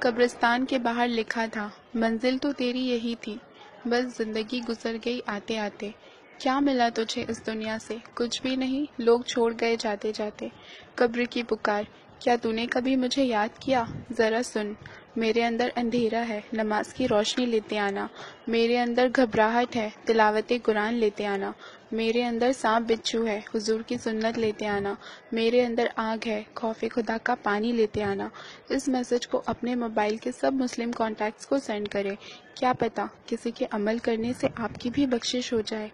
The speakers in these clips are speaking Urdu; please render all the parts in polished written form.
قبرستان کے باہر لکھا تھا، منزل تو تیری یہی تھی، بس زندگی گزر گئی آتے آتے۔ کیا ملا تجھے اس دنیا سے؟ کچھ بھی نہیں، لوگ چھوڑ گئے جاتے جاتے۔ قبر کی پکار، کیا تو نے کبھی مجھے یاد کیا؟ ذرا سن، میرے اندر اندھیرا ہے، نماز کی روشنی لیتے آنا۔ میرے اندر گھبراہٹ ہے، تلاوت قرآن لیتے آنا۔ میرے اندر سانپ بچھو ہے، حضور کی سنت لیتے آنا۔ میرے اندر آگ ہے، خوف خدا کا پانی لیتے آنا۔ اس میسج کو اپنے موبائل کے سب مسلم کانٹیکٹس کو سینڈ کرے، کیا پتہ کسی کے عمل کرنے سے آپ کی بھی بخشش ہو جائے۔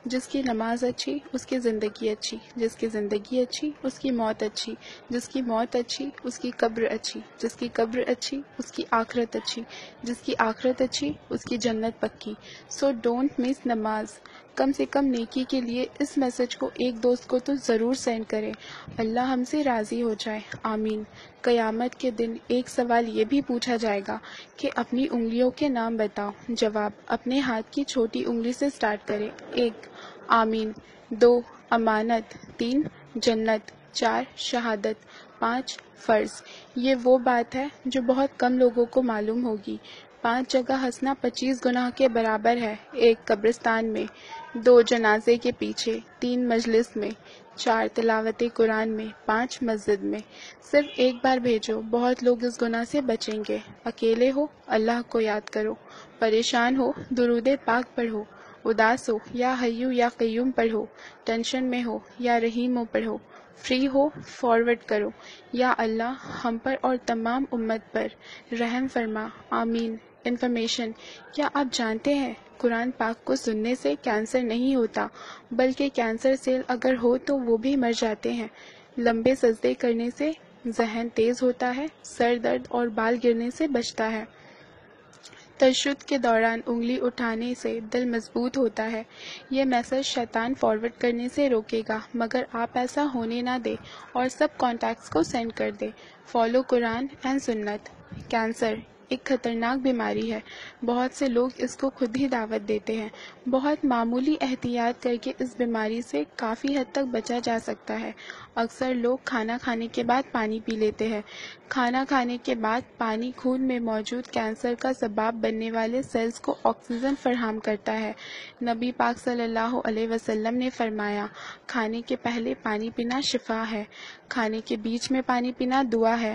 جس کی نماز اچھی اس کی زندگی اچھی، جس کی زندگی اچھی اس کی موت اچھی، جس کی موت اچھی اس کی قبر اچھی، جس کی قبر اچھی اس کی آخرت اچھی، جس کی آخرت اچھی اس کی جنت پکی۔ سو ڈونٹ مس نماز۔ کم سے کم نیکی کے لیے اس میسج کو ایک دوست کو تو ضرور سینڈ کریں، اللہ ہم سے راضی ہو جائے، آمین۔ قیامت کے دن ایک سوال یہ بھی پوچھا جائے گا کہ اپنی انگلیوں کے نام بتاؤ۔ جواب، اپنے ہاتھ کی چھوٹی انگلی سے سٹارٹ کریں۔ 1 آمین، 2 امانت، 3 جنت، 4 شہادت، 5 فرض۔ یہ وہ بات ہے جو بہت کم لوگوں کو معلوم ہوگی۔ 5 جگہ ہنسنا 25 گناہ کے برابر ہے، 1 قبرستان میں، 2 جنازے کے پیچھے، 3 مجلس میں، 4 تلاوت قرآن میں، 5 مسجد میں۔ صرف ایک بار بھیجو، بہت لوگ اس گناہ سے بچیں گے۔ اکیلے ہو، اللہ کو یاد کرو۔ پریشان ہو، درود پاک پڑھو۔ اداس ہو، یا حیو یا قیوم پڑھو۔ ٹینشن میں ہو، یا رحیم پڑھو۔ فری ہو، فارورڈ کرو، یا اللہ ہم پر اور تمام امت پر رحم فرما، آمین۔ انفارمیشن، کیا آپ جانتے ہیں قرآن پاک کو سننے سے کینسر نہیں ہوتا، بلکہ کینسر سیل اگر ہو تو وہ بھی مر جاتے ہیں۔ لمبے سجدے کرنے سے ذہن تیز ہوتا ہے، سر درد اور بال گرنے سے بچتا ہے۔ تشہد کے دوران انگلی اٹھانے سے دل مضبوط ہوتا ہے۔ یہ میسج شیطان فارورڈ کرنے سے روکے گا، مگر آپ ایسا ہونے نہ دیں اور سب کانٹیکٹس کو سینڈ کر دیں۔ فالو قرآن اینڈ سنت۔ کینسر ایک خطرناک بیماری ہے، بہت سے لوگ اس کو خود ہی دعوت دیتے ہیں۔ بہت معمولی احتیاط کر کے اس بیماری سے کافی حد تک بچا جا سکتا ہے۔ اکثر لوگ کھانا کھانے کے بعد پانی پی لیتے ہیں۔ کھانا کھانے کے بعد پانی خون میں موجود کینسر کا سبب بننے والے سیلز کو آکسیجن فراہم کرتا ہے۔ نبی پاک صلی اللہ علیہ وسلم نے فرمایا، کھانے کے پہلے پانی پینا شفا ہے، کھانے کے بیچ میں پانی پینا دعا ہے،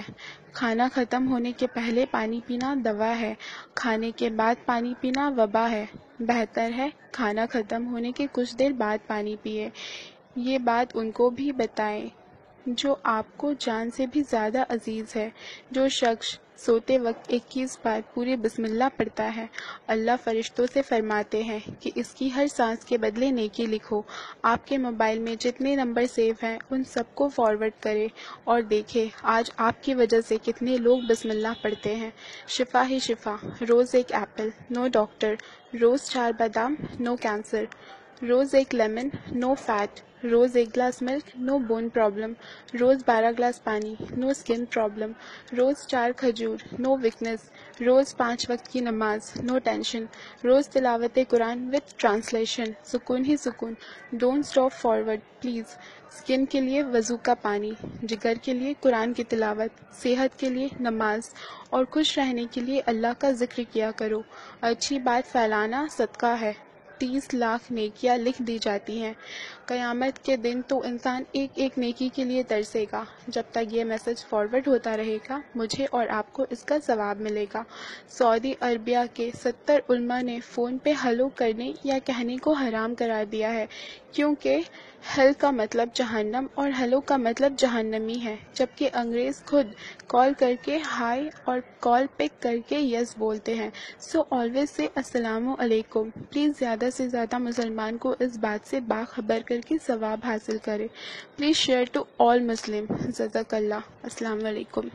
کھانا ختم ہونے کے پہلے پانی پینا دوا ہے، کھانے کے بعد پانی پینا وبا ہے۔ بہتر ہے کھانا ختم ہونے کے کچھ دیر بعد پانی پیے۔ یہ بات ان کو بھی بتائیں جو آپ کو جان سے بھی زیادہ عزیز ہے۔ جو شخص سوتے وقت 21 بار پورے بسم اللہ پڑھتا ہے، اللہ فرشتوں سے فرماتے ہیں کہ اس کی ہر سانس کے بدلے نیکی لکھو۔ آپ کے موبائل میں جتنے نمبر سیو ہیں ان سب کو فارورڈ کریں اور دیکھیں آج آپ کی وجہ سے کتنے لوگ بسم اللہ پڑھتے ہیں۔ شفا ہی شفا، روز ایک ایپل، نو ڈاکٹر، روز 4 بادام، نو کینسر، روز ایک لیمن، نو فیٹ، روز 1 گلاس ملک، نو بون پرابلم، روز 12 گلاس پانی، نو اسکن پرابلم، روز 4 کھجور، نو ویکنس، روز 5 وقت کی نماز، نو ٹینشن، روز تلاوت قرآن وتھ ٹرانسلیشن، سکون ہی سکون۔ Don't stop forward please. Skin کے لیے وضو کا پانی، جگر کے لیے قرآن کی تلاوت، صحت کے لیے نماز اور خوش رہنے کے لیے اللہ کا ذکر کیا کرو۔ اچھی بات پھیلانا صدقہ ہے، 30 لاکھ نیکیاں لکھ دی جاتی ہیں۔ قیامت کے دن تو انسان ایک ایک نیکی کے لیے ترسے گا۔ جب تک یہ میسج فارورڈ ہوتا رہے گا مجھے اور آپ کو اس کا ثواب ملے گا۔ سعودی عربیہ کے 70 علماء نے فون پہ ہلو کرنے یا کہنے کو حرام قرار دیا ہے، کیونکہ ہل کا مطلب جہنم اور ہلو کا مطلب جہنمی ہے، جبکہ انگریز خود کال کر کے ہائی اور کال پک کر کے یس بولتے ہیں۔ سو آلویز سے السلام علیکم۔ پلیز زیادہ سے زیادہ مسلمان کو اس بات سے باخبر کر کے ثواب حاصل کرے۔ پلیز شیئر ٹو آل مسلم۔ جزاک اللہ۔ السلام علیکم۔